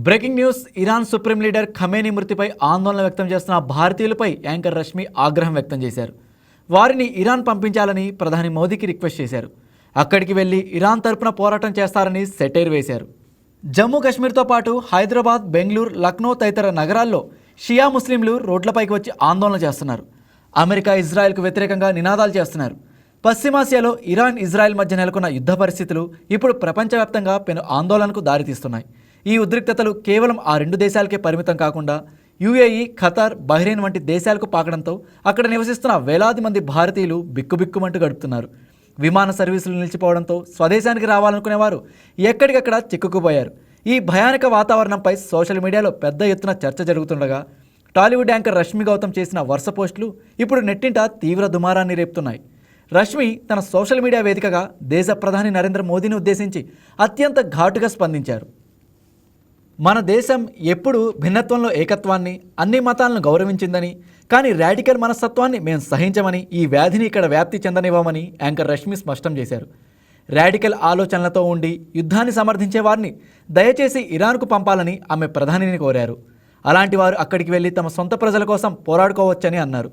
Breaking news. Iran supreme leader Khamenei మృతిపై ఆందోళన వ్యక్తం చేస్తున్న భారతీయులపై యాంకర్ రష్మి ఆగ్రహం వ్యక్తం చేశారు. వారిని ఇరాన్ పంపించాలని ప్రధాని మోదీకి రిక్వెస్ట్ చేశారు. అక్కడికి వెళ్లి ఇరాన్ తరపున పోరాటం చేస్తారని సెటైర్ వేశారు. జమ్మూ కాశ్మీర్తో పాటు హైదరాబాద్, బెంగళూరు, లక్నో తదితర నగరాల్లో షియా ముస్లింలు రోడ్లపైకి వచ్చి ఆందోళన చేస్తున్నారు. అమెరికా, ఇజ్రాయెల్కు వ్యతిరేకంగా నినాదాలు చేస్తున్నారు. పశ్చిమాసియాలో ఇరాన్, ఇజ్రాయెల్ మధ్య నెలకొన్న యుద్ధ పరిస్థితులు ఇప్పుడు ప్రపంచవ్యాప్తంగా పెను ఆందోళనకు దారితీస్తున్నాయి. ఈ ఉద్రిక్తతలు కేవలం ఆ రెండు దేశాలకే పరిమితం కాకుండా యుఏఈ, ఖతార్, బహ్రెయిన్ వంటి దేశాలకు పాకడంతో అక్కడ నివసిస్తున్న వేలాది మంది భారతీయులు బిక్కుబిక్కుమంటూ గడుపుతున్నారు. విమాన సర్వీసులు నిలిచిపోవడంతో స్వదేశానికి రావాలనుకునే వారు ఎక్కడికక్కడ చిక్కుకుపోయారు. ఈ భయానక వాతావరణంపై సోషల్ మీడియాలో పెద్ద ఎత్తున చర్చ జరుగుతుండగా టాలీవుడ్ యాంకర్ రష్మి గౌతమ్ చేసిన వరుస పోస్టులు ఇప్పుడు నెట్టింట తీవ్ర దుమారాన్ని రేపుతున్నాయి. రష్మి తన సోషల్ మీడియా వేదికగా దేశ ప్రధాని నరేంద్ర మోదీని ఉద్దేశించి అత్యంత ఘాటుగా స్పందించారు. మన దేశం ఎప్పుడు భిన్నత్వంలో ఏకత్వాన్ని, అన్ని మతాలను గౌరవించిందని, కానీ రాడికల్ మనస్తత్వాన్ని మేము సహించమని, ఈ వ్యాధిని ఇక్కడ వ్యాప్తి చెందనివ్వమని యాంకర్ రష్మి స్పష్టం చేశారు. రాడికల్ ఆలోచనలతో ఉండి యుద్ధాన్ని సమర్థించే వారిని దయచేసి ఇరాన్కు పంపాలని ఆమె ప్రధానిని కోరారు. అలాంటి వారు అక్కడికి వెళ్ళి తమ సొంత ప్రజల కోసం పోరాడుకోవచ్చని అన్నారు.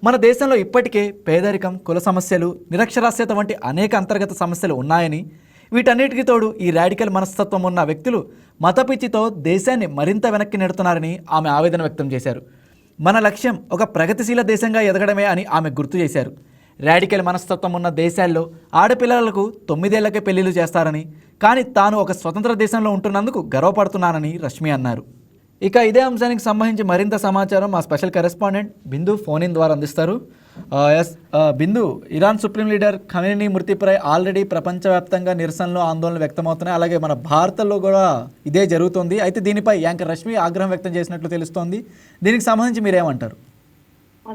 మన దేశంలో ఇప్పటికే పేదరికం, కుల సమస్యలు, నిరక్షరాస్యత వంటి అనేక అంతర్గత సమస్యలు ఉన్నాయని, వీటన్నిటికీ తోడు ఈ రాడికల్ మనస్తత్వం ఉన్న వ్యక్తులు మతపిచ్చితో దేశాన్ని మరింత వెనక్కి నెడుతున్నారని ఆమె ఆవేదన వ్యక్తం చేశారు. మన లక్ష్యం ఒక ప్రగతిశీల దేశంగా ఎదగడమే అని ఆమె గుర్తు చేశారు. రాడికల్ మనస్తత్వం ఉన్న దేశాల్లో ఆడపిల్లలకు 9 ఏళ్లకే పెళ్లిళ్ళు చేస్తారని, కానీ తాను ఒక స్వతంత్ర దేశంలో ఉంటున్నందుకు గర్వపడుతున్నానని రష్మి అన్నారు. ఇక ఇదే అంశానికి సంబంధించి మరింత సమాచారం మా special correspondent Bindu phone in ద్వారా అందిస్తారు. Bindu, Iran supreme leader Khamenei మృతిపై ఆల్రెడీ ప్రపంచవ్యాప్తంగా నిరసనలు, ఆందోళనలు వ్యక్తమవుతున్నాయి. అలాగే మన భారత్లో కూడా ఇదే జరుగుతుంది. అయితే దీనిపై యాంకర్ రష్మి ఆగ్రహం వ్యక్తం చేసినట్లు తెలుస్తోంది. దీనికి సంబంధించి మీరేమంటారు?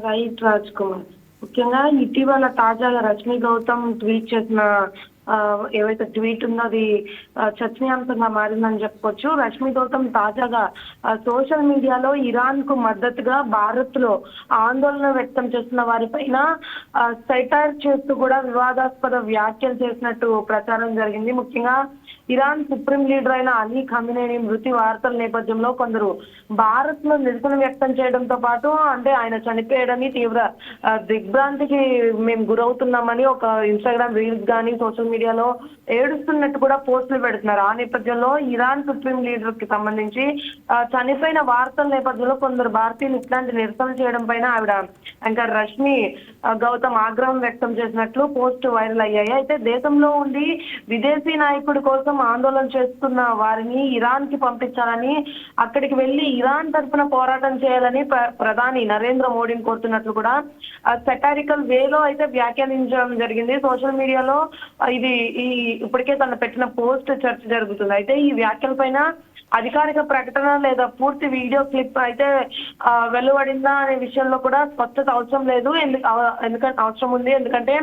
రైట్ రాజ్ కుమార్, ముఖ్యంగా ఇటీవల తాజాగా రష్మి గౌతమ్ ట్వీట్ చేసిన ఏవైతే ట్వీట్ ఉందో అది చర్చనీయాంశంగా మారిందని చెప్పుకోవచ్చు. రష్మి గౌతమ్ తాజాగా సోషల్ మీడియాలో ఇరాన్ కు మద్దతుగా భారత్ లో ఆందోళన వ్యక్తం చేస్తున్న వారిపైన సెటైర్ చేస్తూ కూడా వివాదాస్పద వ్యాఖ్యలు చేసినట్టు ప్రచారం జరిగింది. ముఖ్యంగా ఇరాన్ సుప్రీం లీడర్ అయిన అలీ ఖమేనీ మృతి వార్తల నేపథ్యంలో కొందరు భారత్ లో నిరసన వ్యక్తం చేయడంతో పాటు అంటే ఆయన చనిపోయాడని తీవ్ర దిగ్భ్రాంతికి మేము గురవుతున్నామని ఒక ఇన్స్టాగ్రామ్ రీల్స్ కానీ సోషల్ మీడియాలో ఏడుస్తున్నట్టు కూడా పోస్టులు పెడుతున్నారు. ఆ నేపథ్యంలో ఇరాన్ సుప్రీం లీడర్ కి సంబంధించి చనిపోయిన వార్తల నేపథ్యంలో కొందరు భారతీయులు ఇట్లాంటి నిరసన చేయడం పైన ఆవిడ ఇంకా రష్మి గౌతమ్ ఆగ్రహం వ్యక్తం చేసినట్లు పోస్ట్ వైరల్ అయ్యాయి. అయితే దేశంలో ఉండి విదేశీ నాయకుడి కోసం ఆందోళన చేస్తున్న వారిని ఇరాన్ కి పంపించాలని, అక్కడికి వెళ్లి ఇరాన్ తరఫున పోరాటం చేయాలని ప్రధాని నరేంద్ర మోడీని కోరుతున్నట్లు కూడా సెటారికల్ వేలో అయితే వ్యాఖ్యానించడం జరిగింది. సోషల్ మీడియాలో ఇది ఇప్పటికే తను పెట్టిన పోస్ట్ చర్చ జరుగుతుంది. అయితే ఈ వ్యాఖ్యల పైన అధికారిక ప్రకటన లేదా పూర్తి వీడియో క్లిప్ అయితే వెలువడిందా అనే విషయంలో కూడా స్పష్టత అవసరం లేదు. ఎందుకంటే అవసరం ఉంది, ఎందుకంటే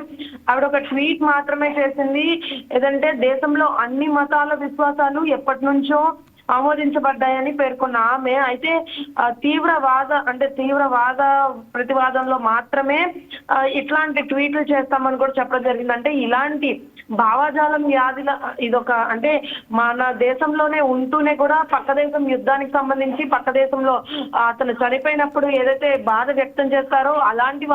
ఆవిడ ఒక ట్వీట్ మాత్రమే చేసింది. ఏదంటే దేశంలో అన్ని మతాల విశ్వాసాలు ఎప్పటి నుంచో ఆమోదించబడ్డాయని పేర్కొన్న ఆమె అయితే తీవ్రవాద ప్రతివాదంలో మాత్రమే ఇట్లాంటి ట్వీట్లు చేస్తామని కూడా చెప్పడం జరిగింది. అంటే ఇలాంటి భావజాలం వ్యాధుల ఇదొక అంటే మన దేశంలోనే ఉంటూనే కూడా పక్క దేశం యుద్ధానికి సంబంధించి పక్క దేశంలో అతను చనిపోయినప్పుడు ఏదైతే బాధ వ్యక్తం చేస్తారో అలాంటి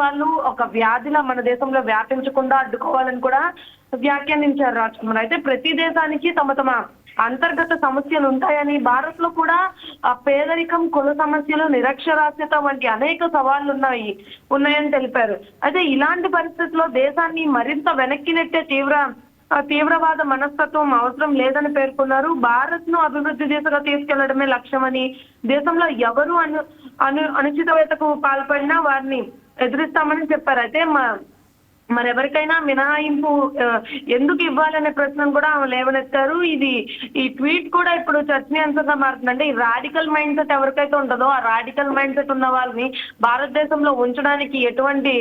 వాళ్ళు ఒక వ్యాధిలా మన దేశంలో వ్యాపించకుండా అడ్డుకోవాలని కూడా వ్యాఖ్యానించారు రాజ్ కుమార్. అయితే ప్రతి దేశానికి తమ అంతర్గత సమస్యలు ఉంటాయని, భారత్ లో కూడా పేదరికం, కుల సమస్యలు, నిరక్షరాస్యత వంటి అనేక సవాళ్లు ఉన్నాయని తెలిపారు. అయితే ఇలాంటి పరిస్థితుల్లో దేశాన్ని మరింత వెనక్కి నెట్టే తీవ్రవాద మనస్తత్వం అవసరం లేదని పేర్కొన్నారు. భారత్ ను అభివృద్ధి దిశగా తీసుకెళ్లడమే లక్ష్యమని, దేశంలో ఎవరు అనుచితవేతకు పాల్పడినా వారిని ఎదురిస్తామని చెప్పారు. అయితే మరెవరికైనా మినహాయింపు ఎందుకు ఇవ్వాలనే ప్రశ్నను కూడా ఆమె లేవనెత్తారు. ఈ ట్వీట్ కూడా ఇప్పుడు చర్చనీయాంశంగా మారుతుంది. అంటే ఈ రాడికల్ మైండ్ సెట్ ఎవరికైతే ఉంటుందో ఆ రాడికల్ మైండ్ సెట్ ఉన్న వాళ్ళని భారతదేశంలో ఉంచడానికి ఎటువంటి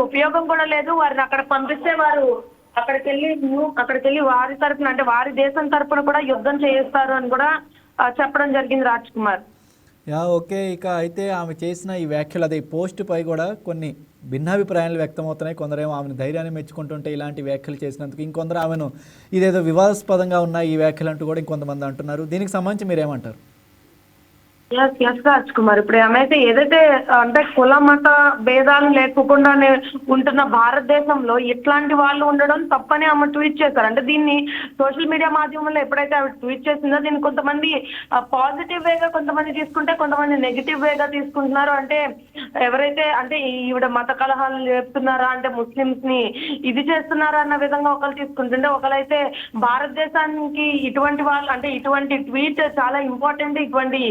ఉపయోగం కూడా లేదు. వారిని అక్కడ పంపిస్తే వారు అక్కడికి వెళ్ళి వారి తరఫున అంటే వారి దేశం తరఫున కూడా యుద్ధం చేయిస్తారు అని కూడా చెప్పడం జరిగింది రాజ్ కుమార్. ఓకే. ఇక అయితే ఆమె చేసిన ఈ వ్యాఖ్యలు, అదే పోస్ట్ పై కూడా కొన్ని భిన్నాభిప్రాయాలు వ్యక్తమవుతున్నాయి. కొందరేమో ఆమెను ధైర్యాన్ని మెచ్చుకుంటుంటే ఇలాంటి వ్యాఖ్యలు చేసినందుకు, ఇంకొందరు ఆమెను ఇదేదో వివాదాస్పదంగా ఉన్నాయి ఈ వ్యాఖ్యలు అంటూ కూడా ఇంకొంతమంది అంటున్నారు. దీనికి సంబంధించి మీరేమంటారు? ఎస్ రాజ్ కుమార్, ఇప్పుడు ఏమైతే ఏదైతే అంటే కుల మత భేదాలు లేకుండానే ఉంటున్న భారతదేశంలో ఇట్లాంటి వాళ్ళు ఉండడం తప్పని ఆమె ట్వీట్ చేశారు. అంటే దీన్ని సోషల్ మీడియా మాధ్యమంలో ఎప్పుడైతే ఆవిడ ట్వీట్ చేసిందో దీన్ని కొంతమంది పాజిటివ్ వేగా కొంతమంది తీసుకుంటే, కొంతమంది నెగిటివ్ వేగా తీసుకుంటున్నారు. అంటే ఎవరైతే అంటే ఈవిడ మత కలహాలు చేస్తున్నారా, అంటే ముస్లిమ్స్ ని ఇది చేస్తున్నారా అన్న విధంగా ఒకరు తీసుకుంటుంటే, ఒకరైతే భారతదేశానికి ఇటువంటి వాళ్ళు అంటే ఇటువంటి ట్వీట్ చాలా ఇంపార్టెంట్, ఇటువంటి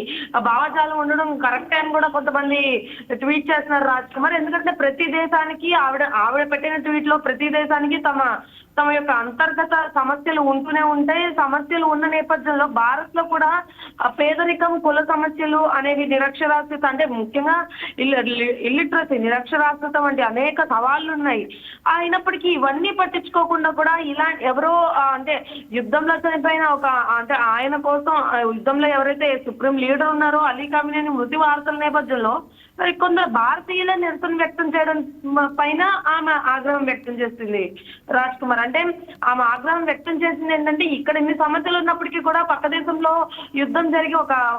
భావజాలం ఉండడం కరెక్ట్ అని కూడా కొంతమంది ట్వీట్ చేస్తున్నారు రాజ్ కుమార్. ఎందుకంటే ప్రతి దేశానికి ఆవిడ పెట్టిన ట్వీట్ లో ప్రతి దేశానికి తమ యొక్క అంతర్గత సమస్యలు ఉంటూనే ఉంటాయి. సమస్యలు ఉన్న నేపథ్యంలో భారత్ లో కూడా పేదరికం, కుల సమస్యలు అనేవి, నిరక్షరాస్యత అంటే ముఖ్యంగా ఇల్లిటరసీ, నిరక్షరాస్యత వంటి అనేక సవాళ్లు ఉన్నాయి. అయినప్పటికీ ఇవన్నీ పట్టించుకోకుండా కూడా ఇలా ఎవరో అంటే యుద్ధంలో చనిపోయిన ఒక అంటే ఆయన కోసం యుద్ధంలో ఎవరైతే సుప్రీం లీడర్ ఉన్నారో అలీ ఖామేనీ మృతి వార్తల నేపథ్యంలో మరి కొందరు భారతీయులే నిరసన వ్యక్తం చేయడం పైన ఆమె ఆగ్రహం వ్యక్తం చేసింది రాజ్ కుమార్. అంటే ఆమె ఆగ్రహం వ్యక్తం చేసింది ఏంటంటే, ఇక్కడ ఇన్ని సమస్యలు ఉన్నప్పటికీ కూడా పక్క దేశంలో యుద్ధం జరిగి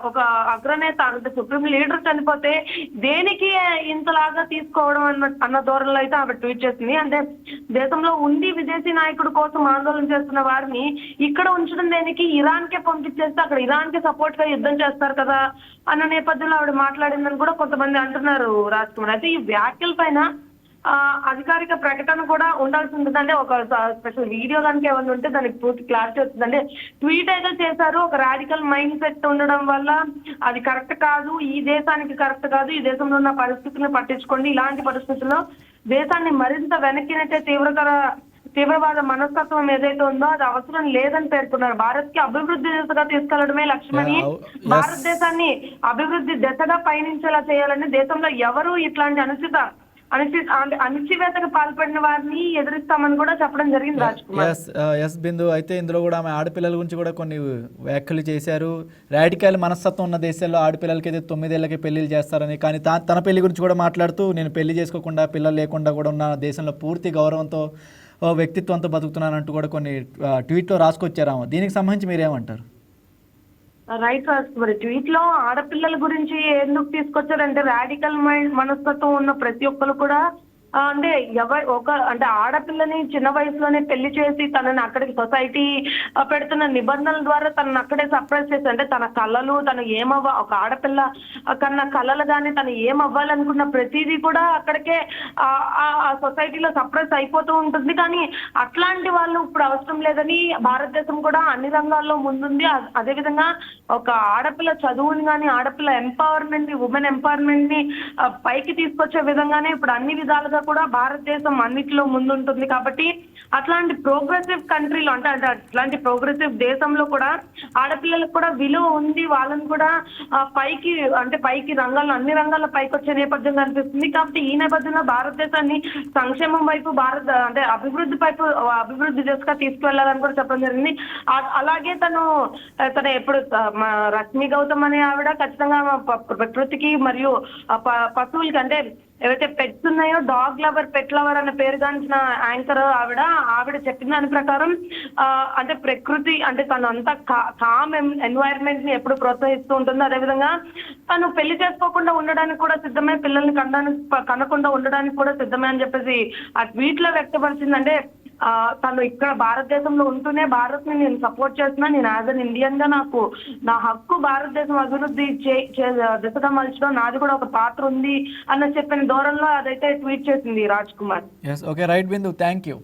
ఒక అగ్రనేత అంటే సుప్రీం లీడర్ చనిపోతే దేనికి ఇంతలాగా తీసుకోవడం అన్న ధోరణిలో అయితే ఆమె ట్వీట్ చేసింది. అంటే దేశంలో ఉండి విదేశీ నాయకుడి కోసం ఆందోళన చేస్తున్న వారిని ఇక్కడ ఉంచడం దేనికి, ఇరాన్ కే పంపించేస్తే అక్కడ ఇరాన్ కి సపోర్ట్ గా యుద్ధం చేస్తారు కదా అన్న నేపథ్యంలో ఆవిడ మాట్లాడిందని కూడా కొంతమంది అంటున్నారు రాజ్ కుమార్. అయితే ఈ వ్యాఖ్యల పైన అధికారిక ప్రకటన కూడా ఉండాల్సి ఉంటుంది. అంటే ఒక స్పెషల్ వీడియో కనుక ఏమైనా ఉంటే దానికి పూర్తి క్లారిటీ వస్తుంది. అంటే ట్వీట్ అయితే చేశారు, ఒక రాడికల్ మైండ్ సెట్ ఉండడం వల్ల అది కరెక్ట్ కాదు, ఈ దేశానికి కరెక్ట్ కాదు, ఈ దేశంలో ఉన్న పరిస్థితులను పట్టించుకోండి, ఇలాంటి పరిస్థితుల్లో దేశాన్ని మరింత వెనక్కి నెట్టే తీవ్రవాద మనస్తత్వం ఏదైతే ఉందో అది అవసరం లేదని పేర్కొన్నారు. భారత్ కి అభివృద్ధి దిశగా తీసుకెళ్లడమే లక్ష్యమని, భారతదేశాన్ని అభివృద్ధి దిశగా పయనించేలా చేయాలని, దేశంలో ఎవరు ఇట్లాంటి అణచివేతకు పాల్పడిన వారిని ఎదురిస్తామని కూడా చెప్పడం జరిగింది రాజ్ కుమార్. ఎస్ బిందు, అయితే ఇందులో కూడా ఆమె ఆడపిల్లల గురించి కూడా కొన్ని వ్యాఖ్యలు చేశారు. రాడికల్ మనస్తత్వం ఉన్న దేశాల్లో ఆడపిల్లలకి అయితే 9 ఏళ్ళకి పెళ్లిళ్ళు చేస్తారని, కానీ తన పెళ్లి గురించి కూడా మాట్లాడుతూ నేను పెళ్లి చేసుకోకుండా పిల్లలు లేకుండా కూడా ఉన్న దేశంలో పూర్తి గౌరవంతో వ్యక్తిత్వంతో బతుకుతున్నానంటూ కూడా కొన్ని ట్వీట్లో రాసుకొచ్చారు. దీనికి సంబంధించి మీరేమంటారు? రైట్ రాజ్ కుమార్, ట్వీట్ లో ఆడపిల్లల గురించి ఎందుకు తీసుకొచ్చారంటే, రాడికల్ మైండ్ మనస్తత్వం ఉన్న ప్రతి ఒక్కరు కూడా అంటే అంటే ఆడపిల్లని చిన్న వయసులోనే పెళ్లి చేసి తనని అక్కడికి సొసైటీ పెడుతున్న నిబంధనల ద్వారా తనని అక్కడే సప్రెస్ చేసి, అంటే తన కళలు తను ఒక ఆడపిల్ల కన్నా కళలు కానీ తను ఏమవ్వాలనుకున్న ప్రతిదీ కూడా అక్కడికే ఆ సొసైటీలో సప్రెస్ అయిపోతూ ఉంటుంది. కానీ అట్లాంటి వాళ్ళు ఇప్పుడు అవసరం లేదని భారతదేశం కూడా అన్ని రంగాల్లో ముందుంది. అదేవిధంగా ఒక ఆడపిల్ల చదువుని కానీ, ఆడపిల్ల ఎంపవర్మెంట్ ని, ఉమెన్ ఎంపవర్మెంట్ ని పైకి తీసుకొచ్చే విధంగానే ఇప్పుడు అన్ని విధాలుగా కూడా భారతదేశం అన్నిటిలో ముందుంటుంది. కాబట్టి అట్లాంటి ప్రోగ్రెసివ్ కంట్రీలో అంటే అట్లాంటి ప్రోగ్రెసివ్ దేశంలో కూడా ఆడపిల్లలకు కూడా విలువ ఉంది, వాళ్ళని కూడా పైకి రంగాల్లో అన్ని రంగాల్లో పైకి వచ్చే నేపథ్యం కనిపిస్తుంది. కాబట్టి ఈ నేపథ్యంలో భారతదేశాన్ని సంక్షేమం వైపు అంటే అభివృద్ధి దిశగా తీసుకువెళ్లాలని కూడా చెప్పడం జరిగింది. అలాగే తను ఎప్పుడు రష్మి గౌతమ్ అనే ఆవిడ ఖచ్చితంగా ప్రకృతికి మరియు పశువులకి అంటే ఏవైతే పెట్స్ ఉన్నాయో డాగ్ లవర్, పెట్ లవర్ అనే పేరుగాంచిన యాంకర్ ఆవిడ చెప్పిన దాని ప్రకారం అంటే ప్రకృతి అంటే తను అంతా కామ్ ఎన్వైరన్మెంట్ ని ఎప్పుడు ప్రోత్సహిస్తూ ఉంటుంది. అదేవిధంగా తను పెళ్లి చేసుకోకుండా ఉండడానికి కూడా సిద్ధమే, పిల్లల్ని కనకుండా ఉండడానికి కూడా సిద్ధమే అని చెప్పేసి ఆ ట్వీట్ లో వ్యక్తపరిచింది. అంటే తను ఇక్కడ భారతదేశంలో ఉంటూనే భారత్ ని నేను సపోర్ట్ చేస్తున్నా, నేను యాజ్ అన్ ఇండియన్ గా నా హక్కు భారతదేశం అభివృద్ధి దిశగా మలచడం నాది కూడా ఒక పాత్ర ఉంది అన్న చెప్పిన ధోరణిలో అదైతే ట్వీట్ చేసింది Raj Kumar. Okay right Bindu, thank you.